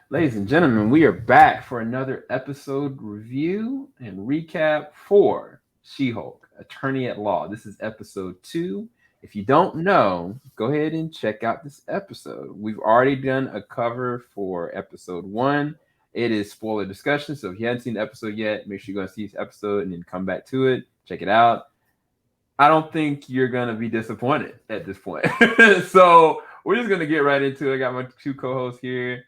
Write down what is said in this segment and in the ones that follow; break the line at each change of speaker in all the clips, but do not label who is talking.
Ladies and gentlemen, we are back for another episode review and recap for She Hulk, Attorney at Law. This is episode 2. If you don't know, go ahead and check out this episode. We've already done a cover for episode 1. It is spoiler discussion, so if you haven't seen the episode yet, make sure you're going to see this episode and then come back to it, check it out. I don't think you're going to be disappointed at this point. So we're just going to get right into it. I got my two co-hosts here.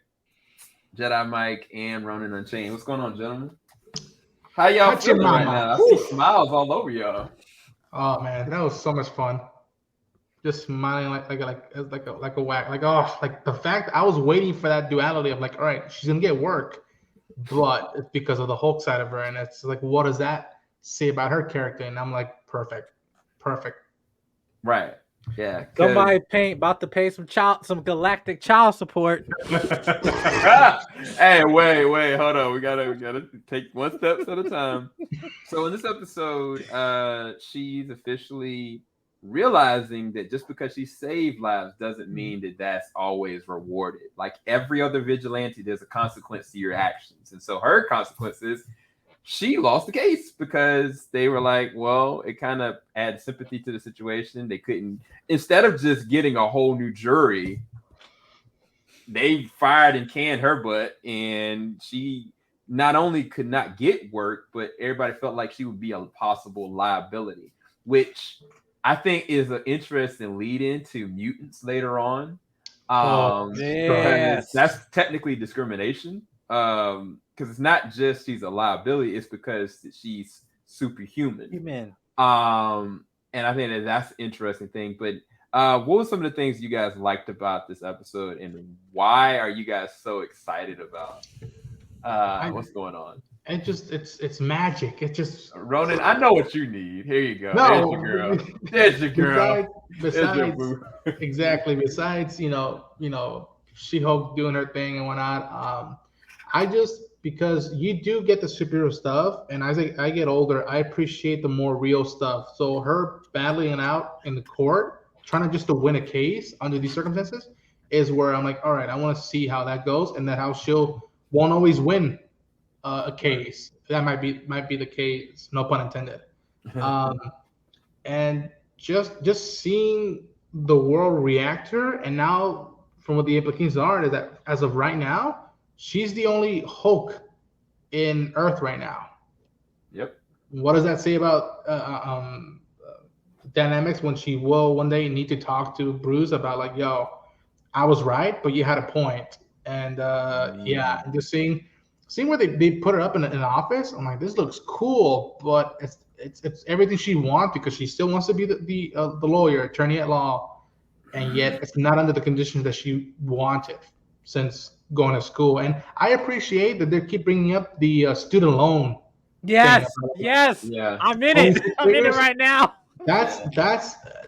Jedi Mike and Ronan Unchained. What's going on, gentlemen? How y'all
Touch your
feeling right
mama.
now? I see smiles all over y'all.
Oh man, that was so much fun. Just smiling like a whack. Like the fact I was waiting for that duality of like, all right, she's gonna get work, but it's because of the Hulk side of her, and it's like, what does that say about her character? And I'm like, perfect.
Right. Yeah.
Somebody about to pay some galactic child support.
Hey, wait, hold on. We gotta take one step at a time. So in this episode, she's officially realizing that just because she saved lives doesn't mean that that's always rewarded. Like every other vigilante, there's a consequence to your actions, and so her consequence is she lost the case because they were like, well, it kind of adds sympathy to the situation. They couldn't, instead of just getting a whole new jury, they fired and canned her butt, and she not only could not get work, but everybody felt like she would be a possible liability, which I think is an interesting lead into mutants later on.
Yes.
That's technically discrimination. Because it's not just she's a liability, it's because she's superhuman. And I think that's an interesting thing. But what were some of the things you guys liked about this episode, and why are you guys so excited about what's going on?
It's magic. It's just
Ronan, I know what you need. Here you go.
No.
There's your girl.
Besides exactly. Besides, She-Hulk doing her thing and whatnot. Because you do get the superhero stuff, and as I get older, I appreciate the more real stuff. So her battling it out in the court, trying to win a case under these circumstances, is where I'm like, all right, I want to see how that goes, and that how she'll won't always win a case. That might be the case, no pun intended. And just seeing the world react to her, and now from what the implications are, is that as of right now, she's the only Hulk in Earth right now.
Yep.
What does that say about dynamics when she will one day need to talk to Bruce about like, yo, I was right, but you had a point. And yeah, and just seeing where they put her up in an office, I'm like, this looks cool, but it's everything she wants because she still wants to be the lawyer, attorney at law, and yet it's not under the conditions that she wanted since going to school. And I appreciate that they keep bringing up the student loan.
Yes.
Yeah.
I'm in it. I'm in it right now.
That's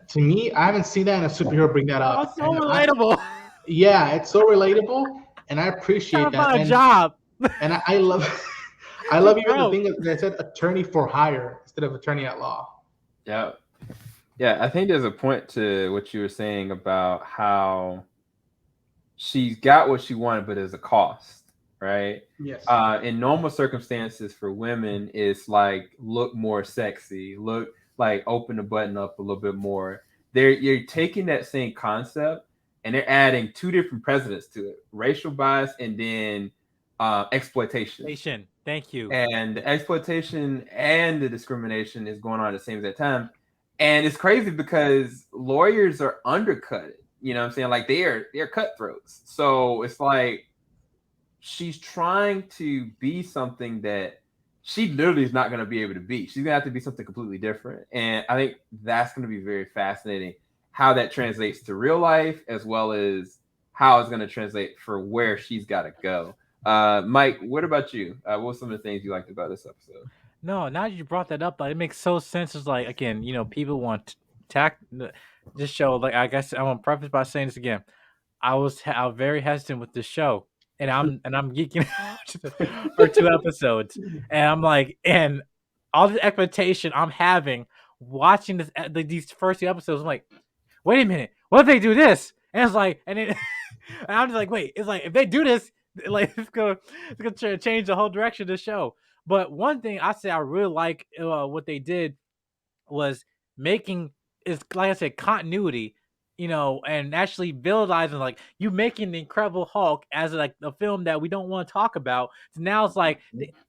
to me, I haven't seen that in a superhero bring that up.
It's so relatable.
It's so relatable, and I appreciate that.
A job.
And I love even the thing that said attorney for hire instead of attorney at law.
Yeah. I think there's a point to what you were saying about how she got what she wanted, but there's a cost, right?
Yes.
In normal circumstances for women, it's like look more sexy, look like open the button up a little bit more. You're taking that same concept and they're adding two different precedents to it: racial bias and then exploitation.
Thank you.
And the exploitation and the discrimination is going on at the same time. And it's crazy because lawyers are undercut. You know what I'm saying? Like they're cutthroats. So it's like she's trying to be something that she literally is not going to be able to be. She's going to have to be something completely different. And I think that's going to be very fascinating how that translates to real life, as well as how it's going to translate for where she's got to go. Mike, what about you? What were some of the things you liked about this episode?
No, now you brought that up, it makes so sense. It's like, again, people want this show. Like, I guess I want to preface by saying this again. I was very hesitant with this show, and I'm geeking out for 2 episodes, and I'm like, and all the expectation I'm having watching these first 2 episodes, I'm like, wait a minute, what if they do this? And it's like, and I'm just like, wait, it's like if they do this, Like it's gonna change the whole direction of the show. But one thing I say I really like what they did was making is like I said continuity, and actually realizing like you making the Incredible Hulk as like a film that we don't want to talk about. So now it's like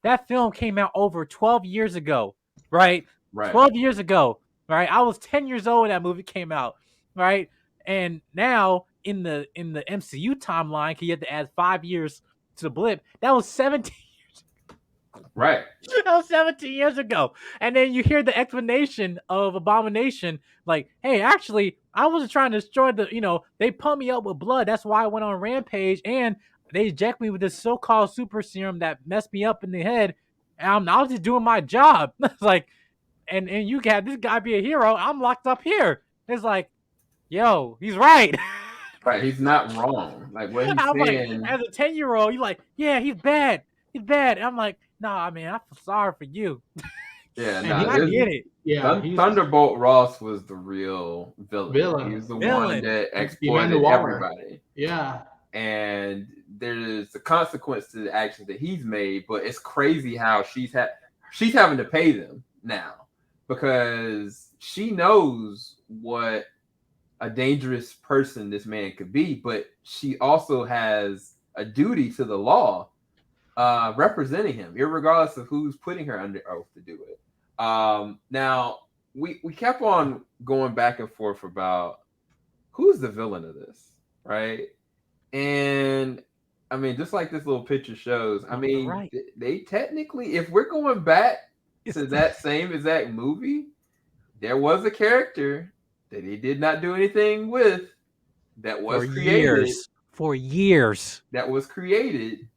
that film came out over 12 years ago, right?
Right.
12 years ago, right? I was 10 years old when that movie came out, right? And now in the MCU timeline, you have to add 5 years to the blip. That was 17
Right.
that was 17 years ago. And then you hear the explanation of Abomination, like, hey, actually, I wasn't trying to destroy they pumped me up with blood. That's why I went on Rampage. And they inject me with this so-called super serum that messed me up in the head. And I was just doing my job. It's like, and you got this guy be a hero. I'm locked up here. It's like, yo, he's right.
Right. He's not wrong. Like what he's
I'm like,
saying.
as a 10-year-old, you're like, yeah, he's bad. He's bad. And I'm like, nah, man, I feel sorry for you.
Yeah,
I get it.
Yeah,
Thunderbolt Ross was the real villain. He was the one that exploited everybody.
Yeah.
And there's a consequence to the actions that he's made, but it's crazy how she's having to pay them now because she knows what a dangerous person this man could be, but she also has a duty to the law representing him, irregardless of who's putting her under oath to do it. Now we kept on going back and forth about who's the villain of this, right? And I mean, just like this little picture shows, I mean, right. They technically, if we're going back to that same exact movie, there was a character that he did not do anything with that was
for years
that was created,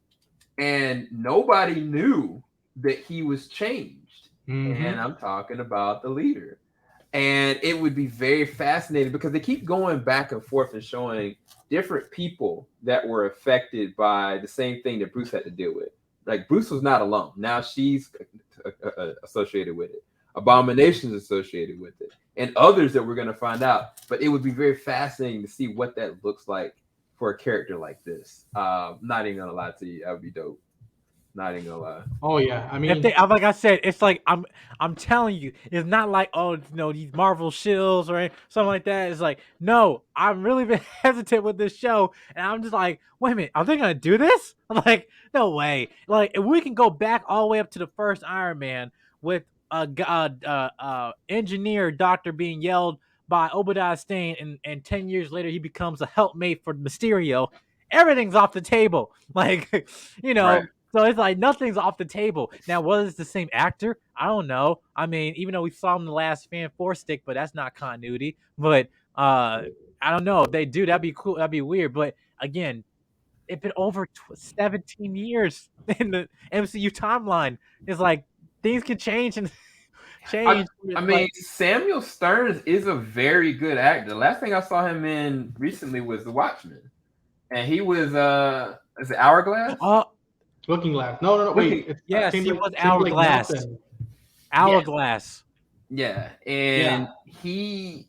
and nobody knew that he was changed. Mm-hmm. And I'm talking about the leader. And it would be very fascinating because they keep going back and forth and showing different people that were affected by the same thing that Bruce had to deal with. Like Bruce was not alone. Now she's associated with it. Abomination's associated with it. And others that we're going to find out. But it would be very fascinating to see what that looks like for a character like this. Not even going to lie to you. That would be dope. Not even gonna lie.
Oh yeah, I mean,
if they, like I said, it's like I'm telling you, it's not like these Marvel shills or something like that. It's like no, I'm really been hesitant with this show, and I'm just like, wait a minute, are they gonna do this? I'm like, no way. Like if we can go back all the way up to the first Iron Man with a engineer doctor being yelled by Obadiah Stane, and 10 years later he becomes a helpmate for Mysterio. Everything's off the table, like Right. So it's like nothing's off the table. Now, was it the same actor? I don't know. I mean, even though we saw him in the last Fan 4 stick, but that's not continuity. But I don't know. If they do, that'd be cool. That'd be weird. But again, it's been over 17 years in the MCU timeline. It's like things can change and change.
I mean, Samuel Stearns is a very good actor. The last thing I saw him in recently was The Watchmen. And he was, is it Hourglass?
Looking Glass. No. Wait.
Yes, he was Hourglass. Hourglass.
Yeah. And he's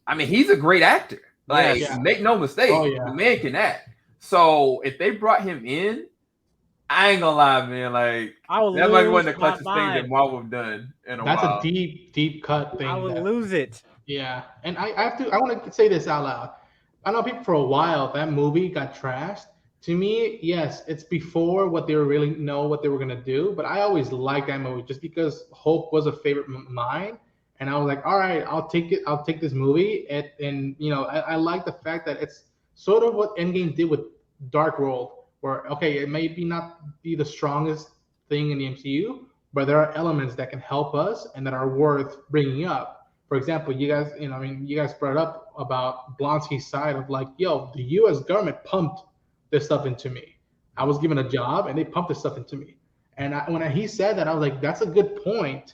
a great actor. Like, make no mistake. The man can act. So if they brought him in, I ain't gonna lie, man. Like, that might be one of the clutchest things that Marvel have done in a while.
That's a deep, deep cut thing.
I would lose it.
Yeah. And I want to say this out loud. I know people for a while, that movie got trashed. To me, yes, it's before what they really know what they were gonna do. But I always liked that movie just because Hulk was a favorite of mine, and I was like, all right, I'll take it. I'll take this movie, and I like the fact that it's sort of what Endgame did with Dark World, where okay, it may not be the strongest thing in the MCU, but there are elements that can help us and that are worth bringing up. For example, you guys brought up about Blonsky's side of like, yo, the U.S. government pumped this stuff into me. I was given a job and they pumped this stuff into me. And when he said that, I was like, that's a good point.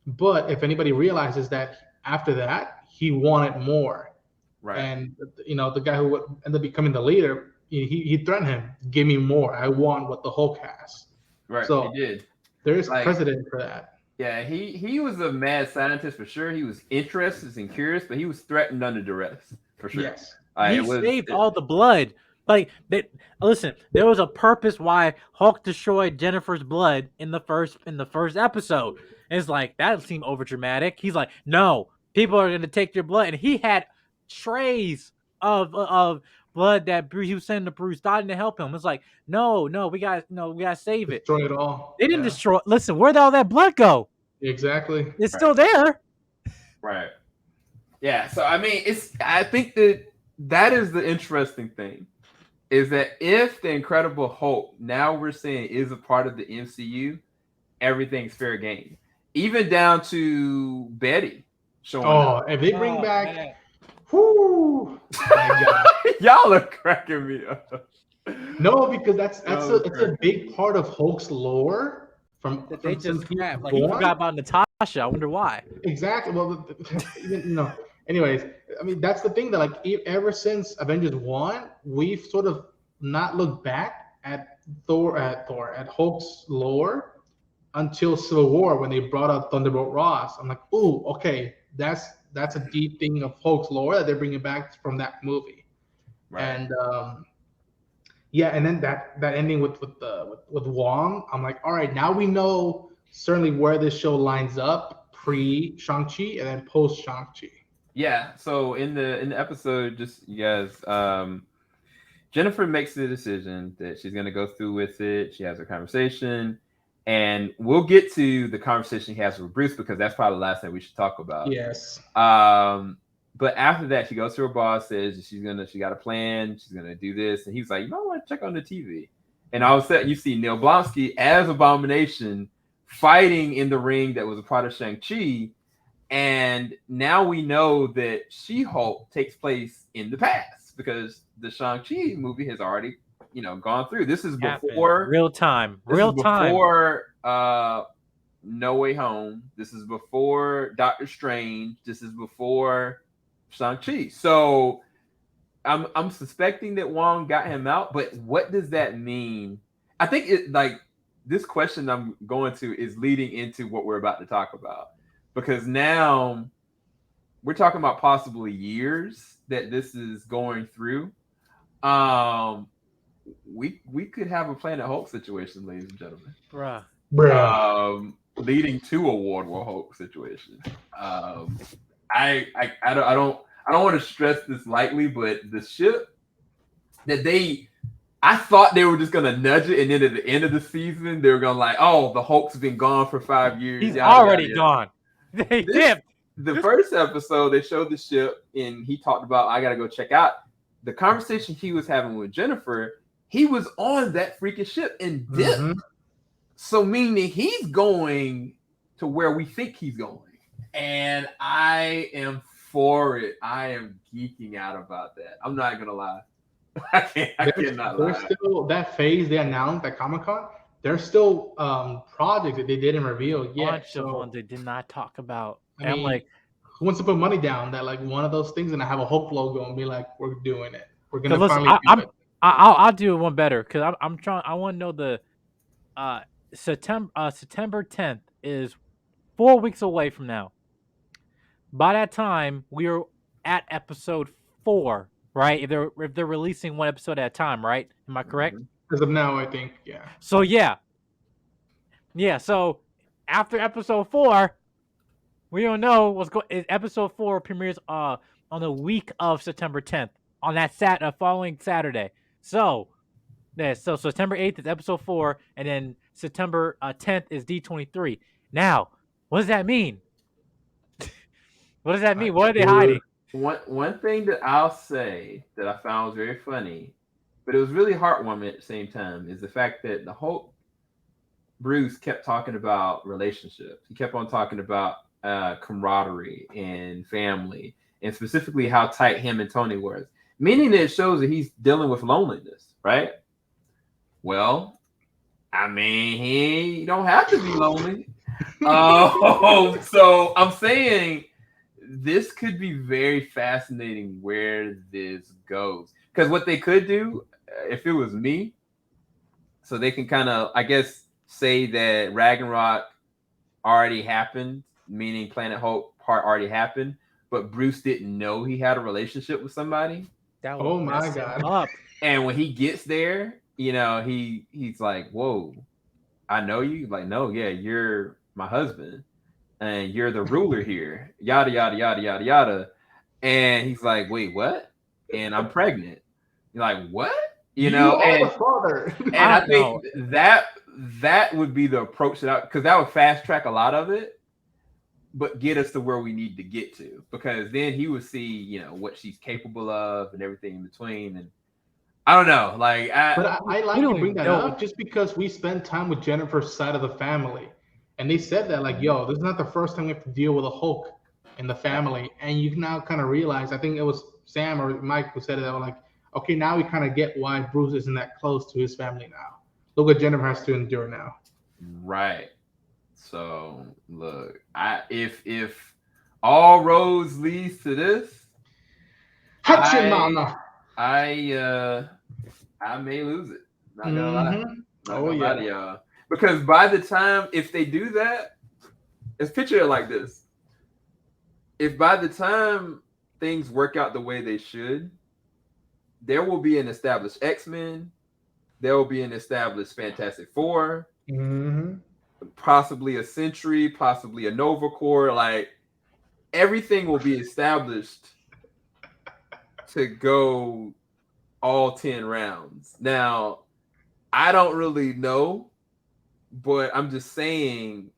But if anybody realizes that after that, he wanted more. Right. And, the guy who would end up becoming the leader, he threatened him, give me more. I want what the Hulk has.
Right,
so
he did.
There is precedent for that.
Yeah, he was a mad scientist for sure. He was interested and curious, but he was threatened under duress for sure.
Yes.
He saved all the blood Like, listen, there was a purpose why Hulk destroyed Jennifer's blood in the first episode. And it's like that seemed over dramatic. He's like, no, people are gonna take your blood, and he had trays of blood that he was sending to Bruce Dodden to help him. It's like, no, we gotta save it.
Destroy it all.
They didn't destroy. Listen, where'd all that blood go?
Exactly.
It's still there.
Right. Yeah. So I mean, I think that is the interesting thing, is that if the Incredible Hulk now we're saying is a part of the MCU, everything's fair game, even down to Betty showing up.
If they bring back, whoo, my God.
Y'all are cracking me up.
No, because that's a big part of Hulk's lore. From
They just scrapped. Like,
born.
he forgot about Natasha. I wonder why.
Exactly. Well, no. Anyways, I mean, that's the thing that, like, ever since Avengers 1, we've sort of not looked back at Hulk's lore until Civil War, when they brought up Thunderbolt Ross. I'm like, ooh, okay, that's a deep thing of Hulk's lore that they're bringing back from that movie. Right. And yeah, and then that ending with Wong, I'm like, all right, now we know certainly where this show lines up pre Shang-Chi and then post Shang-Chi.
Yeah. So in the episode, just you guys, Jennifer makes the decision that she's gonna go through with it. She has her conversation, and we'll get to the conversation he has with Bruce, because that's probably the last thing we should talk about.
Yes.
But after that, she goes to her boss, says she got a plan, she's gonna do this, and he's like, you might want to check on the TV. And all of a sudden, you see Neil Blonsky as Abomination fighting in the ring that was a part of Shang-Chi, and now we know that She-Hulk takes place in the past, because the Shang-Chi movie has already, gone through. This is before
real time.
Before No Way Home. This is before Doctor Strange. This is before Shang-Chi. So I'm suspecting that Wong got him out, but what does that mean? I think this question I'm going to is leading into what we're about to talk about, because now we're talking about possibly years that this is going through. We could have a Planet Hulk situation, ladies and gentlemen.
Bruh.
Leading to a World War Hulk situation. I don't want to stress this lightly, but the ship that I thought they were just gonna nudge it, and then at the end of the season they were gonna like, oh, the Hulk's been gone for 5 years.
He's already gone. They dipped.
The first episode they showed the ship, and he talked about, I gotta go check out. The conversation he was having with Jennifer, he was on that freaking ship and dipped. Mm-hmm. So meaning he's going to where we think he's going. And I am for it. I am geeking out about that. I'm not going to lie. I cannot lie.
There's still that phase they announced at Comic-Con. There's still projects that they didn't reveal yet.
Bunch of ones they did not talk about.
I mean, like, who wants to put money down that, like, one of those things, and I have a Hulk logo and be like, we're doing it. We're going to finally do it.
I'll do one better, because I'm trying. I want to know the September 10th is 4 weeks away from now. By that time, we are at episode 4, right? If they're releasing one episode at a time, right? Am I correct?
As of now, I think, yeah.
So yeah. So after episode 4, we don't know what's going. Episode 4 premieres on the week of September 10th, on that following Saturday. So September 8th is episode 4, and then September 10th is D23. Now, what does that mean? What does that mean? What are they hiding?
One thing that I'll say that I found was very funny, but it was really heartwarming at the same time, is the fact that the Hulk Bruce kept talking about relationships. He kept on talking about camaraderie and family, and specifically how tight him and Tony were. Meaning that it shows that he's dealing with loneliness, right? Well, I mean, he don't have to be lonely. So I'm saying this could be very fascinating where this goes. Because what they could do, if it was me, so they can kind of, I guess, say that Ragnarok already happened, meaning Planet Hulk part already happened, but Bruce didn't know he had a relationship with somebody.
That
oh my God.
And when he gets there, you know, he's like, "Whoa, I know you." Like, no, yeah, you're my husband, and you're the ruler here. Yada yada yada yada yada. And he's like, "Wait, what?" And I'm pregnant. You're like, "What?" You
You
know,
are the father.
and I
No.
think that would be the approach because that would fast track a lot of it, but get us to where we need to get to. Because then he would see, you know, what she's capable of and everything in between. And I don't know, like
But I like
We
you
don't
bring
even
that
know.
up just because we spend time with Jennifer's side of the family. And they said that, like, yo, this is not the first time we have to deal with a Hulk in the family. And you now kind of realize, I think it was Sam or Mike who said it, that were like, okay, now we kind of get why Bruce isn't that close to his family now. Look what Jennifer has to endure now.
right. So look, if all roads leads to this,
Hachi
I
mama.
I may lose it. Not gonna lie.
Mm-hmm.
Not
Oh,
gonna lie
yeah.
to y'all. Because by the time, if they do that, let's picture it like this. If by the time things work out the way they should, there will be an established X-Men, there will be an established Fantastic Four,
Mm-hmm.
possibly a Sentry, possibly a Nova Corps. Like everything will be established to go all 10 rounds. Now, I don't really know, but I'm just saying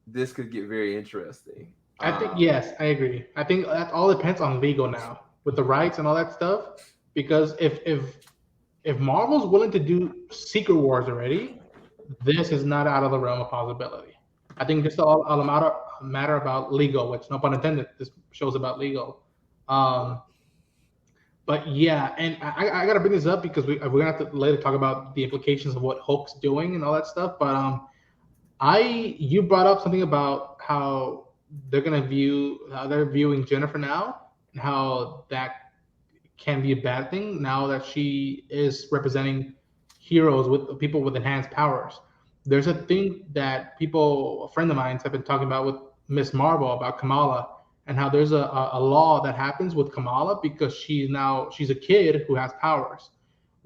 this could get very interesting.
I think, yes, I agree. I think that all depends on legal now with the rights and all that stuff. Because if Marvel's willing to do Secret Wars already, this is not out of the realm of possibility. I think just all a matter about legal, which no pun intended. This show's about legal. Um, but yeah, and I gotta bring this up because we're gonna have to later talk about the implications of what Hulk's doing and all that stuff. But you brought up something about how they're viewing Jennifer now, and how that can be a bad thing now that she is representing heroes with people with enhanced powers. There's a thing that a friend of mine, have been talking about with Miss Marvel about Kamala, and how there's a law that happens with Kamala because she's a kid who has powers.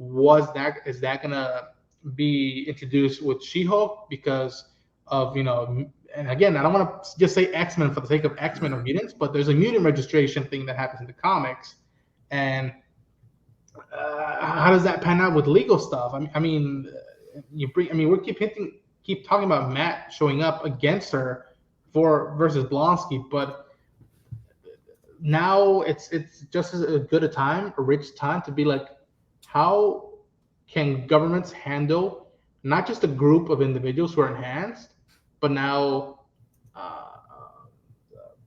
Is that gonna be introduced with She-Hulk because of, and again, I don't want to just say X-Men for the sake of X-Men or mutants, but there's a mutant registration thing that happens in the comics, and how does that pan out with legal stuff? We keep talking about Matt showing up against her versus Blonsky, but now it's just as good a rich time to be like, how can governments handle not just a group of individuals who are enhanced, but now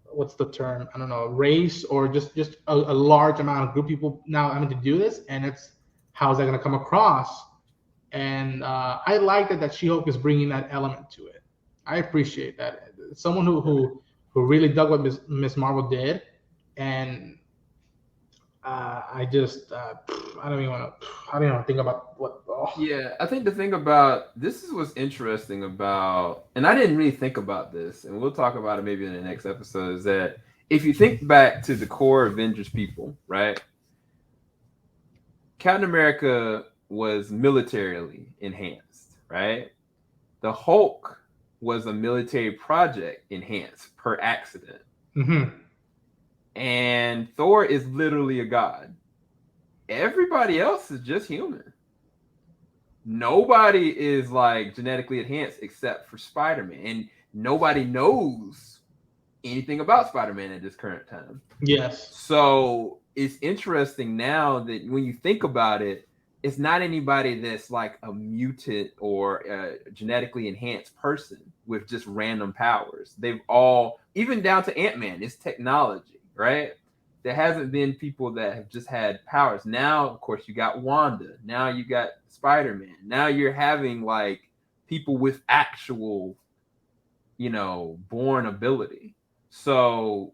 what's the term? I don't know, race, or just a large amount of group of people now having to do this, and it's how's that going to come across? And I like that She-Hulk is bringing that element to it. I appreciate that. Someone who really dug what Miss Marvel did, and I don't even want to think about what. Oh.
Yeah, I think the thing about this is what's interesting about, and I didn't really think about this, and we'll talk about it maybe in the next episode, is that if you think back to the core Avengers people, right? Captain America was militarily enhanced, right? The Hulk was a military project enhanced per accident.
Mm-hmm.
And Thor is literally a god. Everybody else is just human. Nobody is like genetically enhanced except for Spider-Man. And nobody knows anything about Spider-Man at this current time.
Yes.
So it's interesting now that when you think about it, it's not anybody that's like a mutant or a genetically enhanced person with just random powers. They've all, even down to Ant-Man, it's technology, right? There hasn't been people that have just had powers. Now, of course, you got Wanda. Now you got Spider-Man. Now you're having like people with actual, born ability. So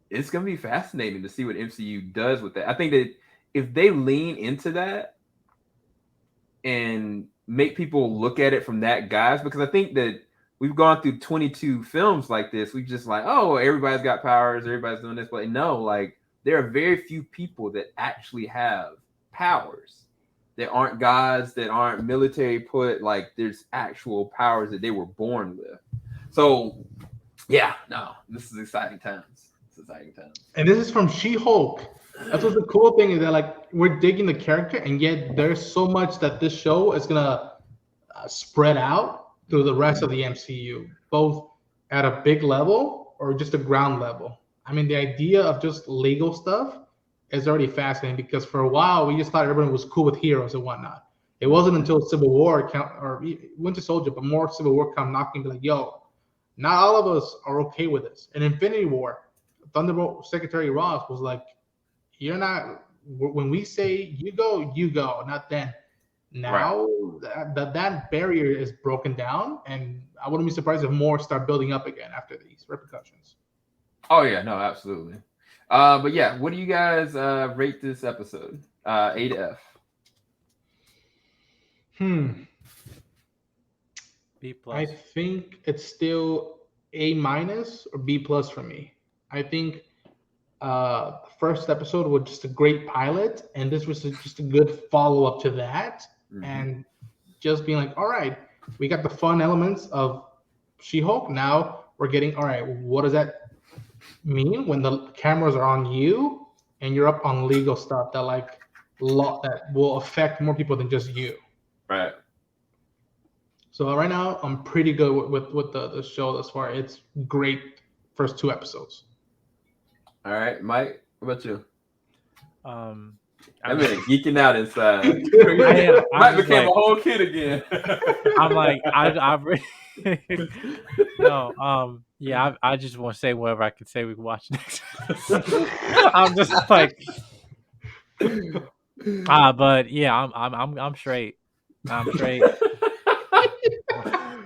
it's going to be fascinating to see what MCU does with that. I think that if they lean into that and make people look at it from that guise, because I think that we've gone through 22 films like this. We've just like, oh, everybody's got powers, everybody's doing this. But no, like there are very few people that actually have powers. that aren't gods, that aren't military put. Like there's actual powers that they were born with. So yeah, no, this is exciting times. It's exciting times.
And this is from She-Hulk. That's what's the cool thing is that like we're digging the character, and yet there's so much that this show is gonna spread out through the rest of the MCU, both at a big level or just a ground level. I mean, the idea of just legal stuff is already fascinating because for a while we just thought everyone was cool with heroes and whatnot. It wasn't until Civil War or Winter Soldier, but more Civil War come knocking, be like, "Yo, not all of us are okay with this." In Infinity War, Thunderbolt Secretary Ross was like, "You're not. When we say you go, not then." Now that barrier is broken down, and I wouldn't be surprised if more start building up again after these repercussions.
Oh yeah, no, absolutely. But yeah, what do you guys rate this episode? A to F.
B plus.
I think it's still A- or B+ for me. I think the first episode was just a great pilot, and this was just a good follow-up to that. And just being like, all right, we got the fun elements of She-Hulk. Now we're getting, all right, what does that mean when the cameras are on you and you're up on legal stuff that that will affect more people than just you?
Right.
So right now I'm pretty good with the show thus far. It's great first 2 episodes.
All right, Mike, what about you?
I'm
geeking out inside. Mike became a whole kid again.
I'm like, no, yeah, I just want to say whatever I can say. We can watch next. I'm just like, but yeah, I'm straight. I'm straight.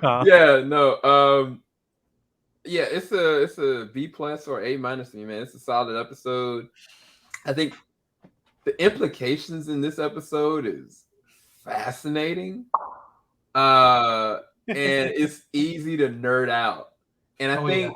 Yeah, no, yeah, it's a B+ or A- to me, man. It's a solid episode. I think the implications in this episode is fascinating, and it's easy to nerd out. And I think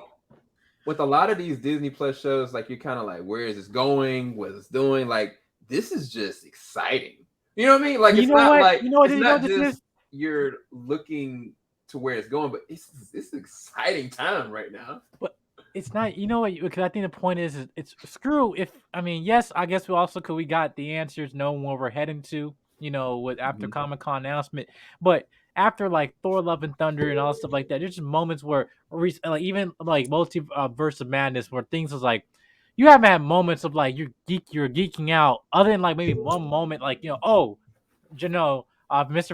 with a lot of these Disney Plus shows, like you're kind of like, where is this going? What is it doing? Like this is just exciting. You know what I mean? Like it's not like it's not just you're looking to where it's going, but it's an exciting time right now.
But it's not, you know what? Because I think the point is it's screw if I mean, yes, I guess we got the answers, knowing where we're heading to, with after Comic-Con announcement, but after like Thor: Love and Thunder and all stuff like that, there's just moments where like even like Multiverse of Madness, where things was like you haven't had moments of like you're geeking out, other than like maybe one moment like Mr.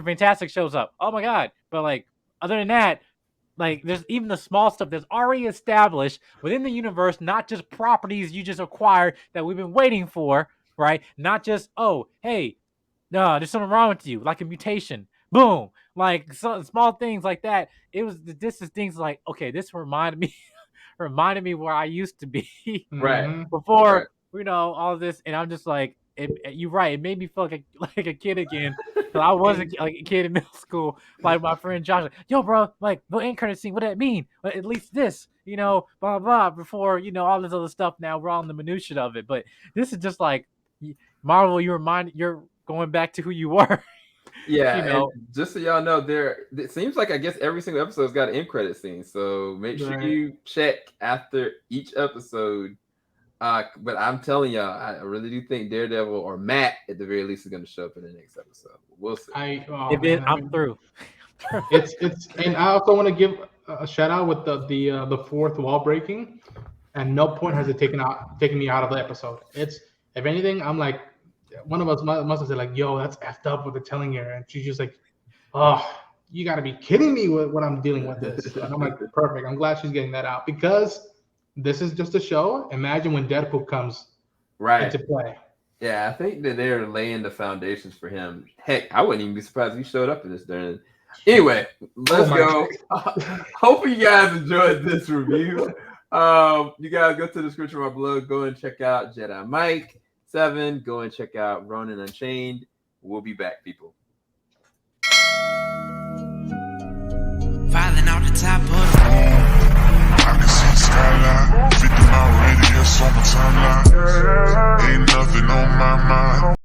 Fantastic shows up, oh my god, but like other than that. Like, there's even the small stuff that's already established within the universe, not just properties you just acquired that we've been waiting for, right? Not just, oh, hey, no, there's something wrong with you, like a mutation. Boom. Like, small things like that. This is things like, okay, this reminded me where I used to be.
Right.
Before, all this. And I'm just like, you're right. It made me feel like a kid again. Cause I was a kid in middle school. Like my friend Josh, like, yo, bro, like the end credit scene. What does that mean? At least this, blah blah. Before all this other stuff. Now we're on the minutia of it. But this is just like Marvel. You're going back to who you were.
Yeah. And just so y'all know, it seems like I guess every single episode's got an end credit scene. So make sure you check after each episode. But I'm telling y'all, I really do think Daredevil or Matt, at the very least, is going to show up in the next episode. We'll see.
I'm through.
It's and I also want to give a shout out with the fourth wall breaking, and no point has it taken me out of the episode. It's, if anything, I'm like, one of us must have said like, yo, that's effed up what they're telling her, and she's just like, oh, you got to be kidding me with what I'm dealing with this. And I'm like, perfect. I'm glad she's getting that out because. This is just a show. Imagine when Deadpool comes into play.
Yeah, I think that they're laying the foundations for him. Heck, I wouldn't even be surprised if he showed up in this during. Anyway, let's go. Hope you guys enjoyed this review. You guys go to the description of our blog. Go and check out Jedi Mike 7. Go and check out Ronin Unchained. We'll be back, people.
Filing out the top of the I can see skyline, 50-mile radius on my timeline. Ain't nothing on my mind.